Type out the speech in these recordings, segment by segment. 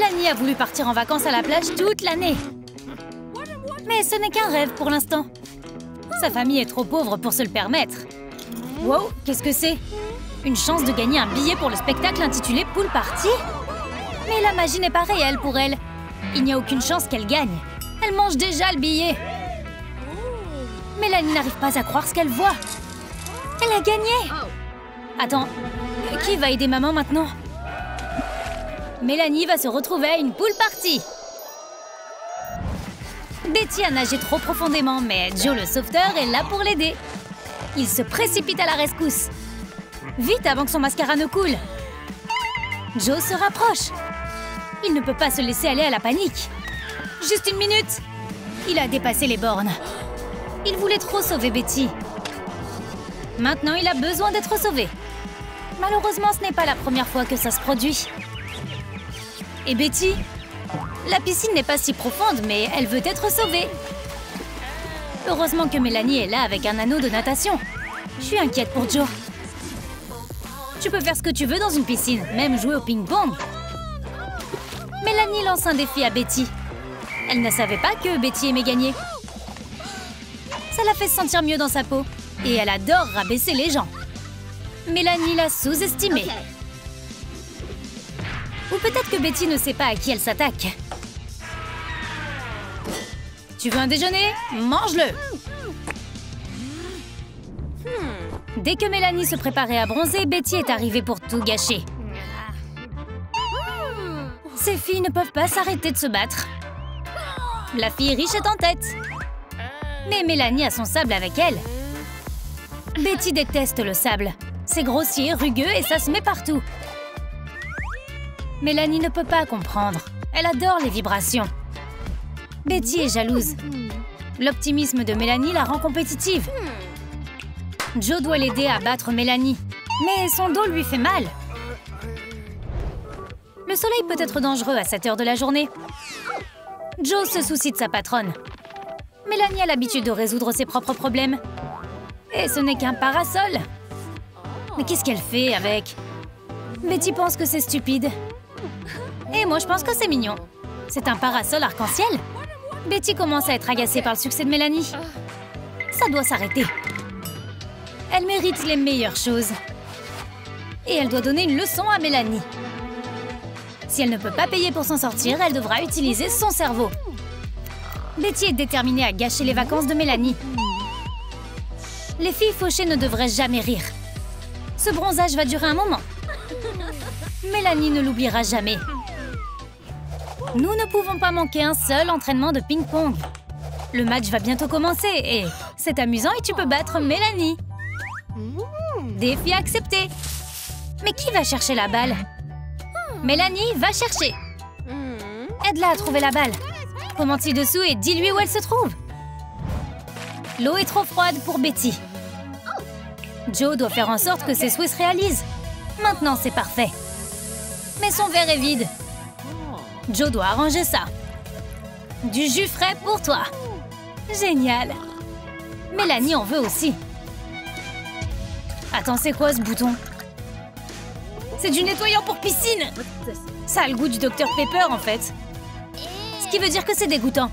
Mélanie a voulu partir en vacances à la plage toute l'année. Mais ce n'est qu'un rêve pour l'instant. Sa famille est trop pauvre pour se le permettre. Wow, qu'est-ce que c'est? Une chance de gagner un billet pour le spectacle intitulé Pool Party? Mais la magie n'est pas réelle pour elle. Il n'y a aucune chance qu'elle gagne. Elle mange déjà le billet. Mélanie n'arrive pas à croire ce qu'elle voit. Elle a gagné! Attends, qui va aider maman maintenant? Mélanie va se retrouver à une pool party. Betty a nagé trop profondément, mais Joe le sauveteur est là pour l'aider. Il se précipite à la rescousse. Vite avant que son mascara ne coule. Joe se rapproche. Il ne peut pas se laisser aller à la panique. Juste une minute. Il a dépassé les bornes. Il voulait trop sauver Betty. Maintenant, il a besoin d'être sauvé. Malheureusement, ce n'est pas la première fois que ça se produit. Et Betty? La piscine n'est pas si profonde, mais elle veut être sauvée. Heureusement que Mélanie est là avec un anneau de natation. Je suis inquiète pour Joe. Tu peux faire ce que tu veux dans une piscine, même jouer au ping-pong. Mélanie lance un défi à Betty. Elle ne savait pas que Betty aimait gagner. Ça la fait se sentir mieux dans sa peau. Et elle adore rabaisser les gens. Mélanie l'a sous-estimée. Ou peut-être que Betty ne sait pas à qui elle s'attaque. Tu veux un déjeuner? Mange-le! Dès que Mélanie se préparait à bronzer, Betty est arrivée pour tout gâcher. Ces filles ne peuvent pas s'arrêter de se battre. La fille riche est en tête. Mais Mélanie a son sable avec elle. Betty déteste le sable. C'est grossier, rugueux et ça se met partout. Mélanie ne peut pas comprendre. Elle adore les vibrations. Betty est jalouse. L'optimisme de Mélanie la rend compétitive. Joe doit l'aider à battre Mélanie. Mais son dos lui fait mal. Le soleil peut être dangereux à cette heure de la journée. Joe se soucie de sa patronne. Mélanie a l'habitude de résoudre ses propres problèmes. Et ce n'est qu'un parasol. Mais qu'est-ce qu'elle fait avec? Betty pense que c'est stupide. Et moi, je pense que c'est mignon. C'est un parasol arc-en-ciel. Betty commence à être agacée par le succès de Mélanie. Ça doit s'arrêter. Elle mérite les meilleures choses. Et elle doit donner une leçon à Mélanie. Si elle ne peut pas payer pour s'en sortir, elle devra utiliser son cerveau. Betty est déterminée à gâcher les vacances de Mélanie. Les filles fauchées ne devraient jamais rire. Ce bronzage va durer un moment. Mélanie ne l'oubliera jamais. Nous ne pouvons pas manquer un seul entraînement de ping-pong. Le match va bientôt commencer et c'est amusant et tu peux battre Mélanie. Défi accepté. Mais qui va chercher la balle? Mélanie, va chercher. Aide-la à trouver la balle. Commente ci-dessous et dis-lui où elle se trouve. L'eau est trop froide pour Betty. Joe doit faire en sorte que ses souhaits se réalisent. Maintenant, c'est parfait. Mais son verre est vide. Joe doit arranger ça. Du jus frais pour toi. Génial. Mélanie en veut aussi. Attends, c'est quoi ce bouton? C'est du nettoyant pour piscine. Ça a le goût du Dr Pepper en fait. Ce qui veut dire que c'est dégoûtant.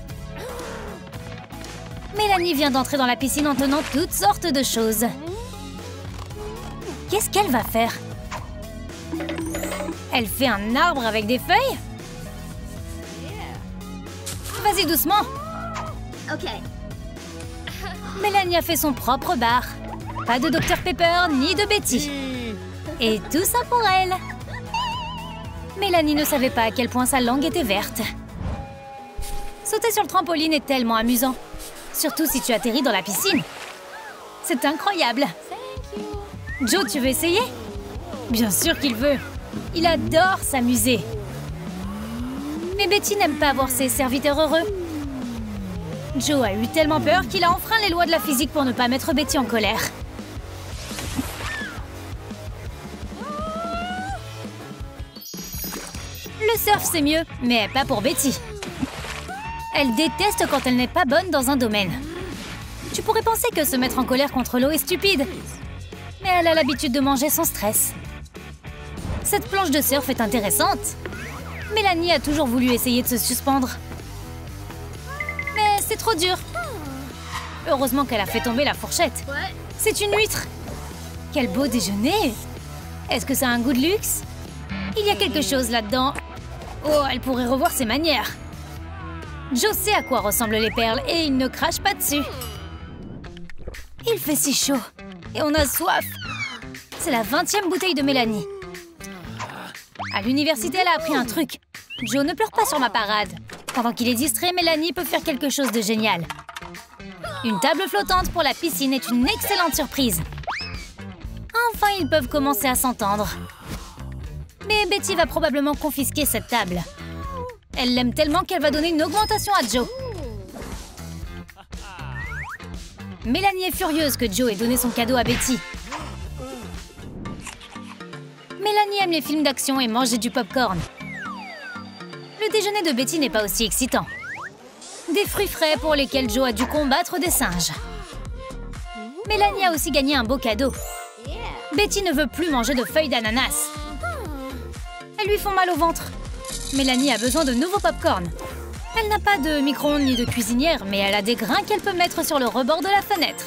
Mélanie vient d'entrer dans la piscine en tenant toutes sortes de choses. Qu'est-ce qu'elle va faire? Elle fait un arbre avec des feuilles? Vas-y doucement. Ok. Mélanie a fait son propre bar. Pas de Dr Pepper ni de Betty. Et tout ça pour elle. Mélanie ne savait pas à quel point sa langue était verte. Sauter sur le trampoline est tellement amusant. Surtout si tu atterris dans la piscine. C'est incroyable. Joe, tu veux essayer? Bien sûr qu'il veut. Il adore s'amuser. Mais Betty n'aime pas voir ses serviteurs heureux. Joe a eu tellement peur qu'il a enfreint les lois de la physique pour ne pas mettre Betty en colère. Le surf, c'est mieux, mais pas pour Betty. Elle déteste quand elle n'est pas bonne dans un domaine. Tu pourrais penser que se mettre en colère contre l'eau est stupide. Mais elle a l'habitude de manger sans stress. Cette planche de surf est intéressante. Mélanie a toujours voulu essayer de se suspendre. Mais c'est trop dur. Heureusement qu'elle a fait tomber la fourchette. C'est une huître. Quel beau déjeuner. Est-ce que ça a un goût de luxe? Il y a quelque chose là-dedans. Oh, elle pourrait revoir ses manières. Joe sait à quoi ressemblent les perles et il ne crache pas dessus. Il fait si chaud. Et on a soif. C'est la 20e bouteille de Mélanie. À l'université, elle a appris un truc. Joe, ne pleure pas sur ma parade. Pendant qu'il est distrait, Mélanie peut faire quelque chose de génial. Une table flottante pour la piscine est une excellente surprise. Enfin, ils peuvent commencer à s'entendre. Mais Betty va probablement confisquer cette table. Elle l'aime tellement qu'elle va donner une augmentation à Joe. Mélanie est furieuse que Joe ait donné son cadeau à Betty. Mélanie aime les films d'action et manger du popcorn. Le déjeuner de Betty n'est pas aussi excitant. Des fruits frais pour lesquels Joe a dû combattre des singes. Mélanie a aussi gagné un beau cadeau. Betty ne veut plus manger de feuilles d'ananas. Elles lui font mal au ventre. Mélanie a besoin de nouveaux popcorn. Elle n'a pas de micro-ondes ni de cuisinière, mais elle a des grains qu'elle peut mettre sur le rebord de la fenêtre.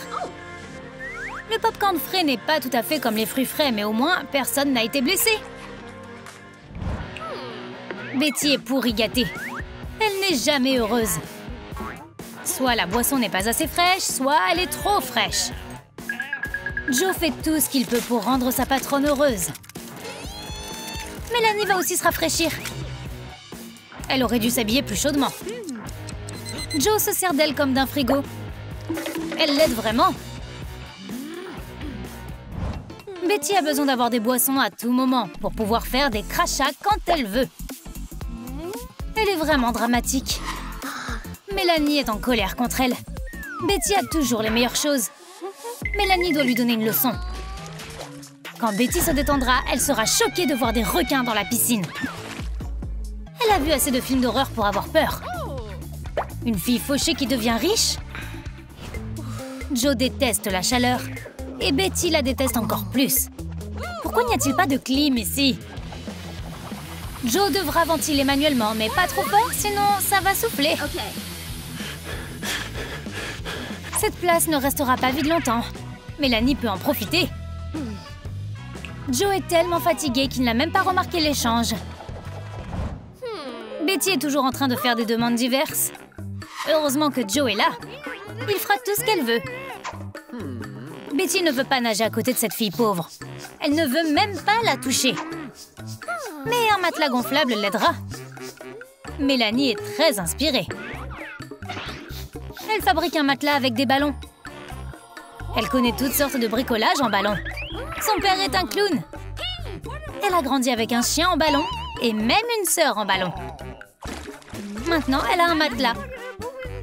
Le popcorn frais n'est pas tout à fait comme les fruits frais, mais au moins, personne n'a été blessé. Betty est pourri gâtée. Elle n'est jamais heureuse. Soit la boisson n'est pas assez fraîche, soit elle est trop fraîche. Joe fait tout ce qu'il peut pour rendre sa patronne heureuse. Mélanie va aussi se rafraîchir. Elle aurait dû s'habiller plus chaudement. Joe se sert d'elle comme d'un frigo. Elle l'aide vraiment. Betty a besoin d'avoir des boissons à tout moment pour pouvoir faire des crachats quand elle veut. Elle est vraiment dramatique. Mélanie est en colère contre elle. Betty a toujours les meilleures choses. Mélanie doit lui donner une leçon. Quand Betty se détendra, elle sera choquée de voir des requins dans la piscine. Elle a vu assez de films d'horreur pour avoir peur. Une fille fauchée qui devient riche? Joe déteste la chaleur. Et Betty la déteste encore plus. Pourquoi n'y a-t-il pas de clim ici? Joe devra ventiler manuellement, mais pas trop fort, sinon ça va souffler. Cette place ne restera pas vide longtemps. Mélanie peut en profiter. Joe est tellement fatigué qu'il n'a même pas remarqué l'échange. Betty est toujours en train de faire des demandes diverses. Heureusement que Joe est là. Il fera tout ce qu'elle veut. Betty ne veut pas nager à côté de cette fille pauvre. Elle ne veut même pas la toucher. Mais un matelas gonflable l'aidera. Mélanie est très inspirée. Elle fabrique un matelas avec des ballons. Elle connaît toutes sortes de bricolage en ballon. Son père est un clown. Elle a grandi avec un chien en ballon et même une sœur en ballon. Maintenant, elle a un matelas.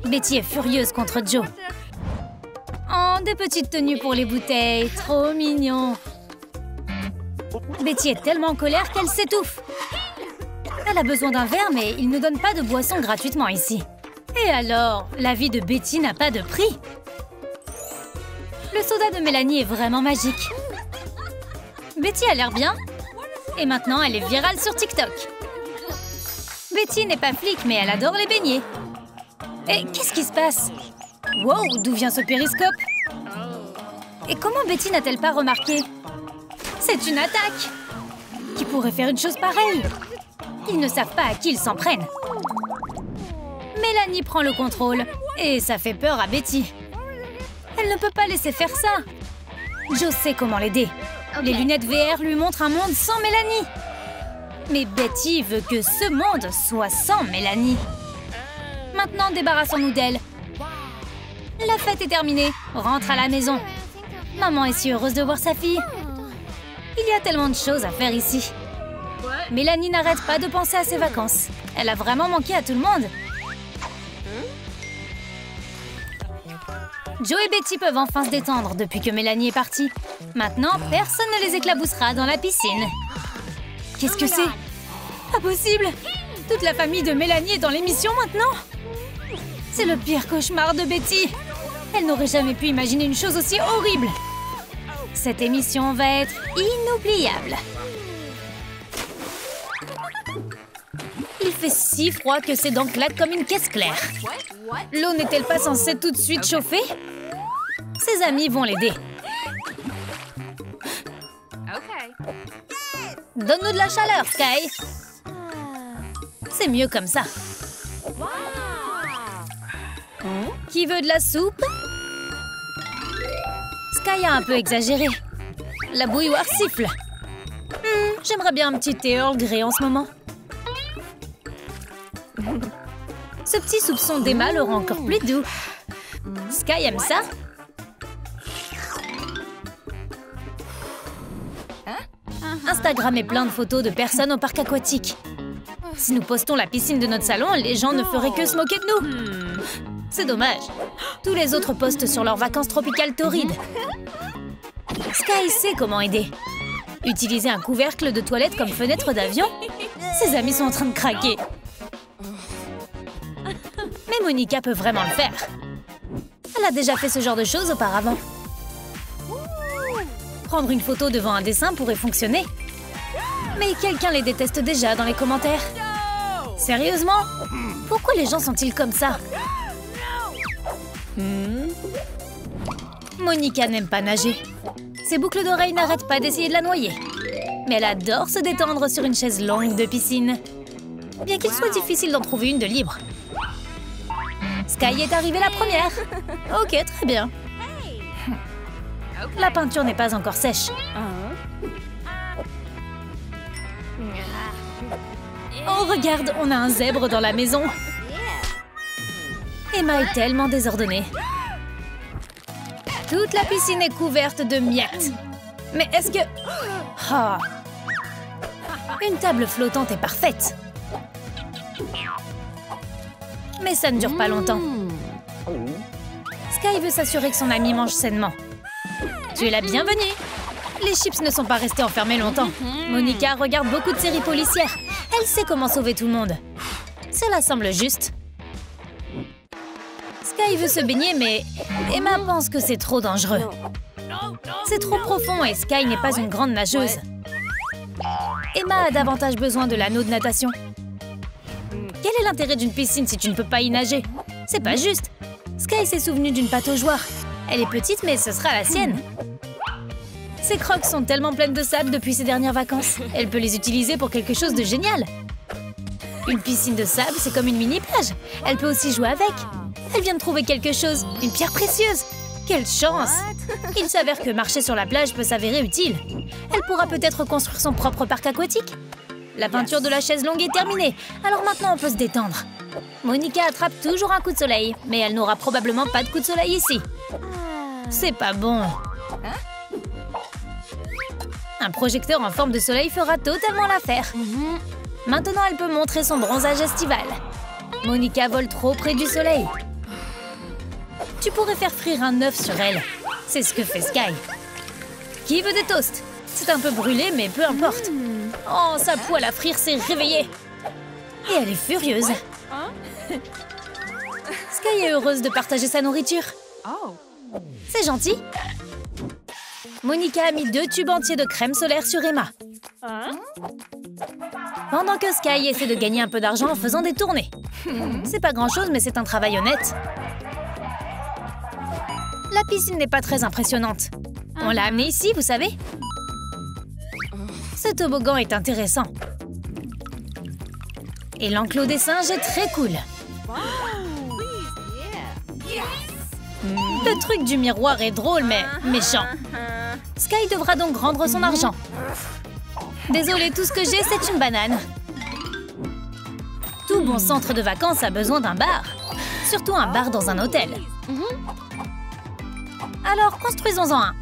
Betty est furieuse contre Joe. Oh, des petites tenues pour les bouteilles. Trop mignon. Betty est tellement en colère qu'elle s'étouffe. Elle a besoin d'un verre, mais il ne donne pas de boisson gratuitement ici. Et alors, la vie de Betty n'a pas de prix. Le soda de Mélanie est vraiment magique. Betty a l'air bien. Et maintenant, elle est virale sur TikTok. Betty n'est pas flic, mais elle adore les beignets. Et qu'est-ce qui se passe? Wow, d'où vient ce périscope? Et comment Betty n'a-t-elle pas remarqué? C'est une attaque! Qui pourrait faire une chose pareille? Ils ne savent pas à qui ils s'en prennent. Mélanie prend le contrôle. Et ça fait peur à Betty. Elle ne peut pas laisser faire ça. Joe sait comment l'aider. Les lunettes VR lui montrent un monde sans Mélanie. Mais Betty veut que ce monde soit sans Mélanie. Maintenant, débarrassons-nous d'elle. La fête est terminée. Rentre à la maison. Maman est si heureuse de voir sa fille. Il y a tellement de choses à faire ici. Mélanie n'arrête pas de penser à ses vacances. Elle a vraiment manqué à tout le monde. Joe et Betty peuvent enfin se détendre depuis que Mélanie est partie. Maintenant, personne ne les éclaboussera dans la piscine. Qu'est-ce que c'est? Pas possible! Toute la famille de Mélanie est dans l'émission maintenant? C'est le pire cauchemar de Betty. Elle n'aurait jamais pu imaginer une chose aussi horrible. Cette émission va être inoubliable. fait si froid que ses dents claquent comme une caisse claire. L'eau n'est-elle pas censée tout de suite chauffer? Ses amis vont l'aider. Donne-nous de la chaleur, Sky. C'est mieux comme ça. Qui veut de la soupe? Sky a un peu exagéré. La bouilloire siffle. J'aimerais bien un petit thé Earl Grey en ce moment. Ce petit soupçon d'Emma le rend encore plus doux. Sky aime ça? Instagram est plein de photos de personnes au parc aquatique. Si nous postons la piscine de notre salon, les gens ne feraient que se moquer de nous. C'est dommage. Tous les autres postent sur leurs vacances tropicales torrides. Sky sait comment aider. Utiliser un couvercle de toilette comme fenêtre d'avion? Ses amis sont en train de craquer. Mais Monica peut vraiment le faire. Elle a déjà fait ce genre de choses auparavant. Prendre une photo devant un dessin pourrait fonctionner. Mais quelqu'un les déteste déjà dans les commentaires. Sérieusement? Pourquoi les gens sont-ils comme ça? Monica n'aime pas nager. Ses boucles d'oreilles n'arrêtent pas d'essayer de la noyer. Mais elle adore se détendre sur une chaise longue de piscine. Bien qu'il soit difficile d'en trouver une de libre. Sky est arrivée la première. Ok, très bien. La peinture n'est pas encore sèche. Oh, regarde, on a un zèbre dans la maison. Emma est tellement désordonnée. Toute la piscine est couverte de miettes. Mais est-ce que... Oh. Une table flottante est parfaite. Mais ça ne dure pas longtemps. Sky veut s'assurer que son ami mange sainement. Tu es la bienvenue. Les chips ne sont pas restés enfermés longtemps. Monica regarde beaucoup de séries policières. Elle sait comment sauver tout le monde. Cela semble juste. Sky veut se baigner, mais Emma pense que c'est trop dangereux. C'est trop profond et Sky n'est pas une grande nageuse. Emma a davantage besoin de l'anneau de natation. Quel est l'intérêt d'une piscine si tu ne peux pas y nager? C'est pas juste. Sky s'est souvenue d'une pataugeoire. Elle est petite, mais ce sera la sienne. Ses crocs sont tellement pleines de sable depuis ses dernières vacances. Elle peut les utiliser pour quelque chose de génial. Une piscine de sable, c'est comme une mini-plage. Elle peut aussi jouer avec. Elle vient de trouver quelque chose, une pierre précieuse. Quelle chance! Il s'avère que marcher sur la plage peut s'avérer utile. Elle pourra peut-être construire son propre parc aquatique. La peinture de la chaise longue est terminée, alors maintenant on peut se détendre. Monica attrape toujours un coup de soleil, mais elle n'aura probablement pas de coup de soleil ici. C'est pas bon. Un projecteur en forme de soleil fera totalement l'affaire. Maintenant, elle peut montrer son bronzage estival. Monica vole trop près du soleil. Tu pourrais faire frire un œuf sur elle. C'est ce que fait Sky. Qui veut des toasts? C'est un peu brûlé, mais peu importe. Oh, sa poêle à frire s'est réveillée. Et elle est furieuse. Sky est heureuse de partager sa nourriture. C'est gentil. Monica a mis 2 tubes entiers de crème solaire sur Emma. Pendant que Sky essaie de gagner un peu d'argent en faisant des tournées. C'est pas grand-chose, mais c'est un travail honnête. La piscine n'est pas très impressionnante. On l'a amenée ici, vous savez. Ce toboggan est intéressant. Et l'enclos des singes est très cool. Le truc du miroir est drôle, mais méchant. Sky devra donc rendre son argent. Désolée, tout ce que j'ai, c'est une banane. Tout bon centre de vacances a besoin d'un bar. Surtout un bar dans un hôtel. Alors, construisons-en un.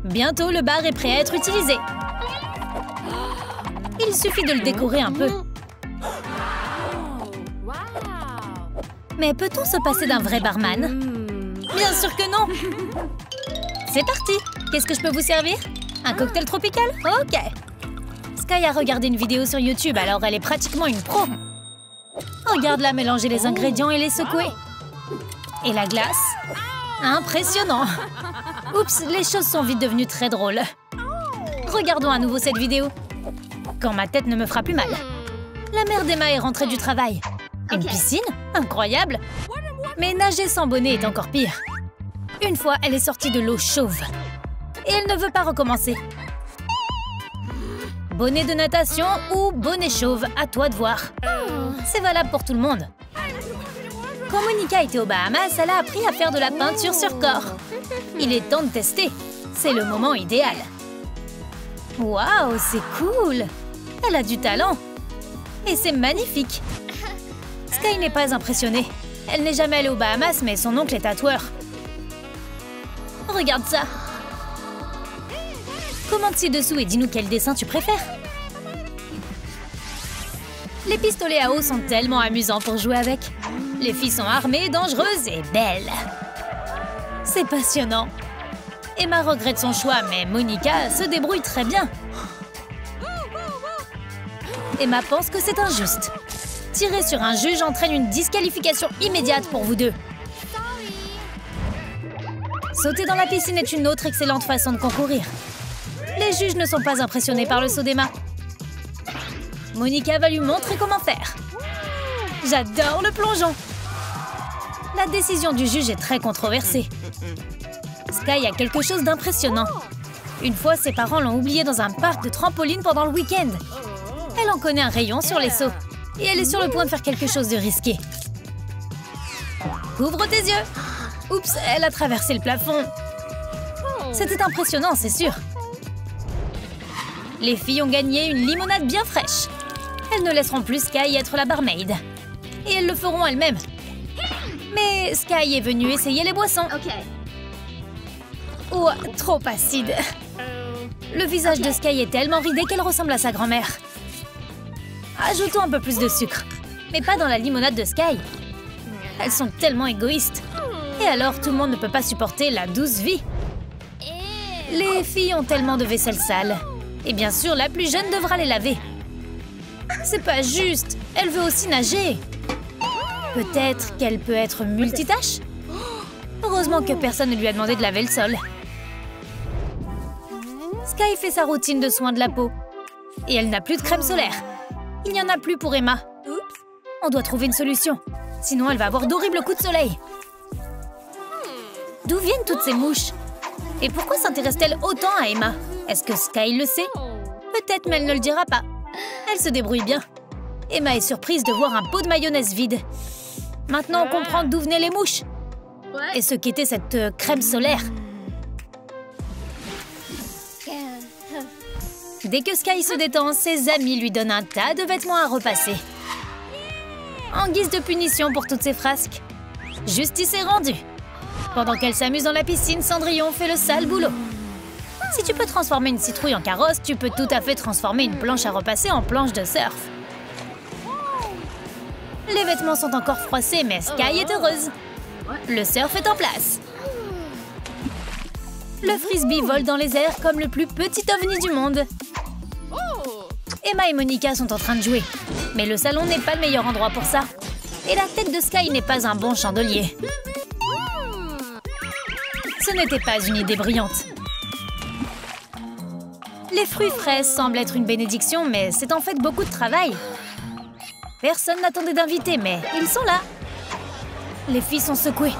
Bientôt, le bar est prêt à être utilisé. Il suffit de le décorer un peu. Mais peut-on se passer d'un vrai barman? Bien sûr que non! C'est parti! Qu'est-ce que je peux vous servir? Un cocktail tropical? Ok! Sky a regardé une vidéo sur YouTube, alors elle est pratiquement une pro. Regarde-la mélanger les ingrédients et les secouer. Et la glace? Impressionnant! Oups, les choses sont vite devenues très drôles. Regardons à nouveau cette vidéo. quand ma tête ne me fera plus mal. La mère d'Emma est rentrée du travail. Une piscine? Incroyable! Mais nager sans bonnet est encore pire. Une fois, elle est sortie de l'eau chauve. Et elle ne veut pas recommencer. Bonnet de natation ou bonnet chauve, à toi de voir. C'est valable pour tout le monde. Quand Monica était aux Bahamas, elle a appris à faire de la peinture sur corps. Il est temps de tester. C'est le moment idéal. Waouh, c'est cool! Elle a du talent. Et c'est magnifique. Sky n'est pas impressionnée. Elle n'est jamais allée aux Bahamas, mais son oncle est tatoueur. Regarde ça. Commente ci-dessous et dis-nous quel dessin tu préfères. Les pistolets à eau sont tellement amusants pour jouer avec. Les filles sont armées, dangereuses et belles. C'est passionnant. Emma regrette son choix, mais Monica se débrouille très bien. Emma pense que c'est injuste. Tirer sur un juge entraîne une disqualification immédiate pour vous deux. Sauter dans la piscine est une autre excellente façon de concourir. Les juges ne sont pas impressionnés par le saut d'Emma. Monica va lui montrer comment faire. J'adore le plongeon. La décision du juge est très controversée. Sky a quelque chose d'impressionnant. Une fois, ses parents l'ont oubliée dans un parc de trampoline pendant le week-end. Elle en connaît un rayon sur les sauts. Et elle est sur le point de faire quelque chose de risqué. Ouvre tes yeux. Oups, elle a traversé le plafond. C'était impressionnant, c'est sûr. Les filles ont gagné une limonade bien fraîche. Elles ne laisseront plus Sky être la barmaid. Et elles le feront elles-mêmes. Mais Sky est venue essayer les boissons. Oh, trop acide. Le visage de Sky est tellement ridé qu'elle ressemble à sa grand-mère. Ajoutons un peu plus de sucre. Mais pas dans la limonade de Sky. Elles sont tellement égoïstes. Et alors, tout le monde ne peut pas supporter la douce vie. Les filles ont tellement de vaisselle sale. Et bien sûr, la plus jeune devra les laver. C'est pas juste. Elle veut aussi nager. Peut-être qu'elle peut être multitâche? Heureusement que personne ne lui a demandé de laver le sol. Sky fait sa routine de soins de la peau. Et elle n'a plus de crème solaire. Il n'y en a plus pour Emma. On doit trouver une solution. Sinon, elle va avoir d'horribles coups de soleil. D'où viennent toutes ces mouches? Et pourquoi s'intéresse-t-elle autant à Emma? Est-ce que Sky le sait? Peut-être, mais elle ne le dira pas. Elle se débrouille bien. Emma est surprise de voir un pot de mayonnaise vide. Maintenant, on comprend d'où venaient les mouches. Et ce qu'était cette crème solaire. Dès que Sky se détend, ses amis lui donnent un tas de vêtements à repasser. En guise de punition pour toutes ces frasques, justice est rendue. Pendant qu'elle s'amuse dans la piscine, Cendrillon fait le sale boulot. Si tu peux transformer une citrouille en carrosse, tu peux tout à fait transformer une planche à repasser en planche de surf. Les vêtements sont encore froissés, mais Sky est heureuse. Le surf est en place. Le frisbee vole dans les airs comme le plus petit ovni du monde. Emma et Monica sont en train de jouer. Mais le salon n'est pas le meilleur endroit pour ça. Et la tête de Sky n'est pas un bon chandelier. Ce n'était pas une idée brillante. Les fruits frais semblent être une bénédiction, mais c'est en fait beaucoup de travail. Personne n'attendait d'invités, mais ils sont là. Les filles sont secouées.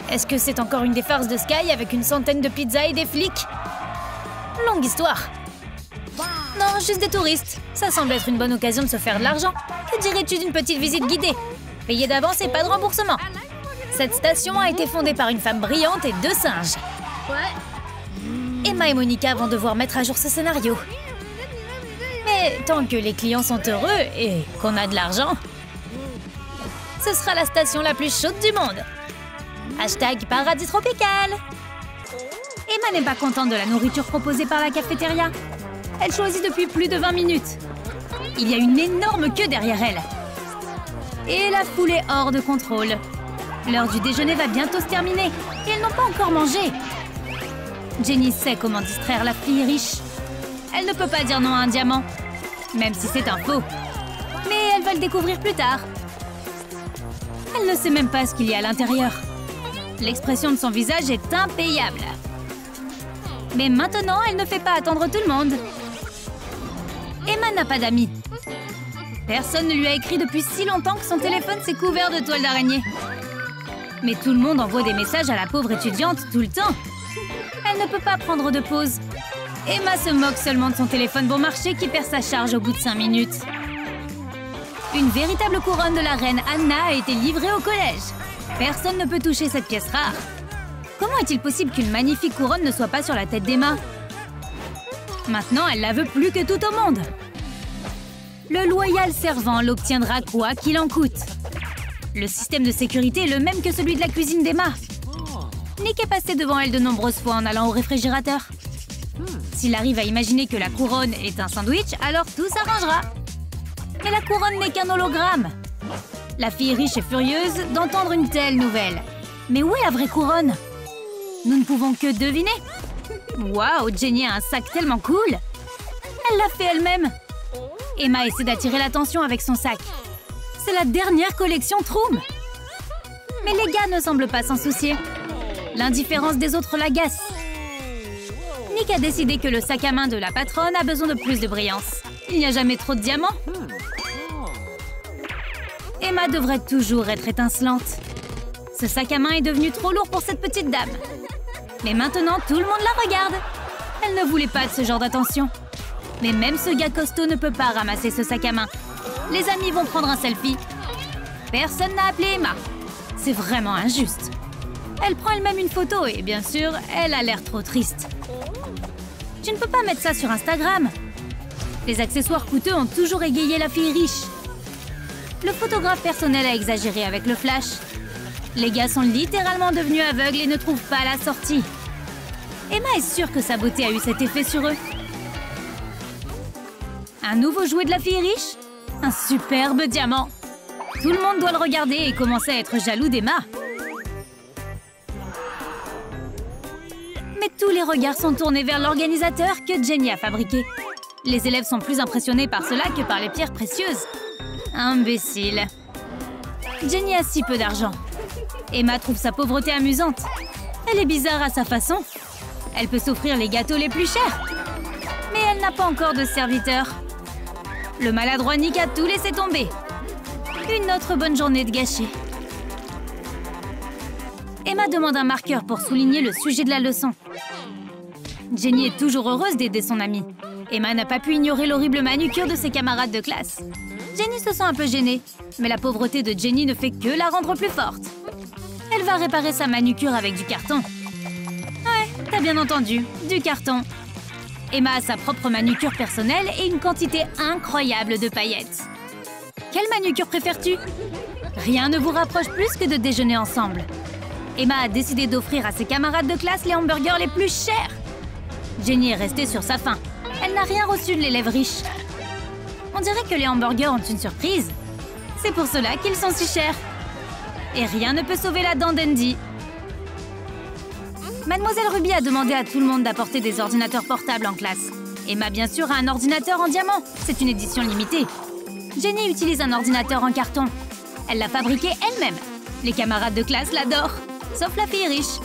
Est-ce que c'est encore une des farces de Sky avec une centaine de pizzas et des flics? Longue histoire. Non, juste des touristes. Ça semble être une bonne occasion de se faire de l'argent. Que dirais-tu d'une petite visite guidée? Payée d'avance et pas de remboursement. Cette station a été fondée par une femme brillante et 2 singes. Emma et Monica vont devoir mettre à jour ce scénario. Mais tant que les clients sont heureux et qu'on a de l'argent, ce sera la station la plus chaude du monde. Hashtag paradis tropical. Emma n'est pas contente de la nourriture proposée par la cafétéria. Elle choisit depuis plus de 20 minutes. Il y a une énorme queue derrière elle. Et la foule est hors de contrôle. L'heure du déjeuner va bientôt se terminer et elles n'ont pas encore mangé. Jenny sait comment distraire la fille riche. Elle ne peut pas dire non à un diamant, même si c'est un faux. Mais elle va le découvrir plus tard. Elle ne sait même pas ce qu'il y a à l'intérieur. L'expression de son visage est impayable. Mais maintenant, elle ne fait pas attendre tout le monde. Emma n'a pas d'amis. Personne ne lui a écrit depuis si longtemps que son téléphone s'est couvert de toiles d'araignée. Mais tout le monde envoie des messages à la pauvre étudiante tout le temps. Elle ne peut pas prendre de pause. Emma se moque seulement de son téléphone bon marché qui perd sa charge au bout de 5 minutes. Une véritable couronne de la reine Anna a été livrée au collège. Personne ne peut toucher cette pièce rare. Comment est-il possible qu'une magnifique couronne ne soit pas sur la tête d'Emma? Maintenant, elle la veut plus que tout au monde. Le loyal servant l'obtiendra quoi qu'il en coûte. Le système de sécurité est le même que celui de la cuisine d'Emma. Nick est passé devant elle de nombreuses fois en allant au réfrigérateur. S'il arrive à imaginer que la couronne est un sandwich, alors tout s'arrangera. Mais la couronne n'est qu'un hologramme. La fille riche est furieuse d'entendre une telle nouvelle. Mais où est la vraie couronne? Nous ne pouvons que deviner. Waouh, Jenny a un sac tellement cool. Elle l'a fait elle-même. Emma essaie d'attirer l'attention avec son sac. C'est la dernière collection Troom. Mais les gars ne semblent pas s'en soucier. L'indifférence des autres l'agace. Nick a décidé que le sac à main de la patronne a besoin de plus de brillance. Il n'y a jamais trop de diamants. Emma devrait toujours être étincelante. Ce sac à main est devenu trop lourd pour cette petite dame. Mais maintenant, tout le monde la regarde. Elle ne voulait pas de ce genre d'attention. Mais même ce gars costaud ne peut pas ramasser ce sac à main. Les amis vont prendre un selfie. Personne n'a appelé Emma. C'est vraiment injuste. Elle prend elle-même une photo et bien sûr, elle a l'air trop triste. Tu ne peux pas mettre ça sur Instagram. Les accessoires coûteux ont toujours égayé la fille riche. Le photographe personnel a exagéré avec le flash. Les gars sont littéralement devenus aveugles et ne trouvent pas la sortie. Emma est sûre que sa beauté a eu cet effet sur eux. Un nouveau jouet de la fille riche? Un superbe diamant. Tout le monde doit le regarder et commencer à être jaloux d'Emma. Mais tous les regards sont tournés vers l'organisateur que Jenny a fabriqué. Les élèves sont plus impressionnés par cela que par les pierres précieuses. Imbécile. Jenny a si peu d'argent. Emma trouve sa pauvreté amusante. Elle est bizarre à sa façon. Elle peut s'offrir les gâteaux les plus chers. Mais elle n'a pas encore de serviteur. Le maladroit Nick a tout laissé tomber. Une autre bonne journée de gâchée. Emma demande un marqueur pour souligner le sujet de la leçon. Jenny est toujours heureuse d'aider son amie. Emma n'a pas pu ignorer l'horrible manucure de ses camarades de classe. Jenny se sent un peu gênée, mais la pauvreté de Jenny ne fait que la rendre plus forte. Elle va réparer sa manucure avec du carton. Ouais, t'as bien entendu, du carton. Emma a sa propre manucure personnelle et une quantité incroyable de paillettes. Quelle manucure préfères-tu? Rien ne vous rapproche plus que de déjeuner ensemble. Emma a décidé d'offrir à ses camarades de classe les hamburgers les plus chers. Jenny est restée sur sa faim. Elle n'a rien reçu de l'élève riche. On dirait que les hamburgers ont une surprise. C'est pour cela qu'ils sont si chers. Et rien ne peut sauver la dent d'Andy. Mademoiselle Ruby a demandé à tout le monde d'apporter des ordinateurs portables en classe. Emma, bien sûr, a un ordinateur en diamant. C'est une édition limitée. Jenny utilise un ordinateur en carton. Elle l'a fabriqué elle-même. Les camarades de classe l'adorent. Sauf la fille riche.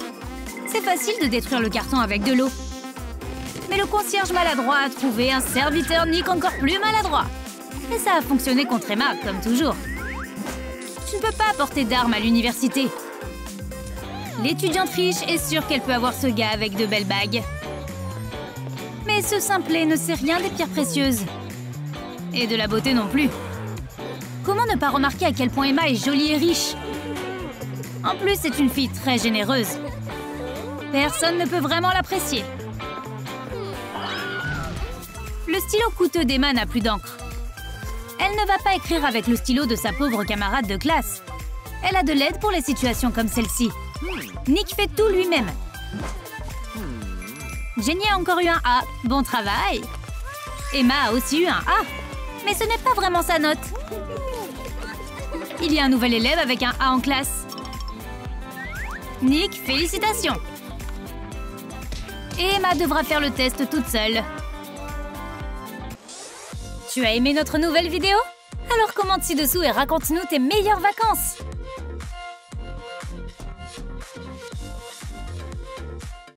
C'est facile de détruire le carton avec de l'eau. Mais le concierge maladroit a trouvé un serviteur Nick encore plus maladroit. Et ça a fonctionné contre Emma, comme toujours. Tu ne peux pas apporter d'armes à l'université. L'étudiante riche est sûre qu'elle peut avoir ce gars avec de belles bagues. Mais ce simplet ne sait rien des pierres précieuses. Et de la beauté non plus. Comment ne pas remarquer à quel point Emma est jolie et riche? En plus, c'est une fille très généreuse. Personne ne peut vraiment l'apprécier. Le stylo coûteux d'Emma n'a plus d'encre. Elle ne va pas écrire avec le stylo de sa pauvre camarade de classe. Elle a de l'aide pour les situations comme celle-ci. Nick fait tout lui-même. Jenny a encore eu un A. Bon travail. Emma a aussi eu un A. Mais ce n'est pas vraiment sa note. Il y a un nouvel élève avec un A en classe. Nick, félicitations. Et Emma devra faire le test toute seule. Tu as aimé notre nouvelle vidéo? Alors commente ci-dessous et raconte-nous tes meilleures vacances.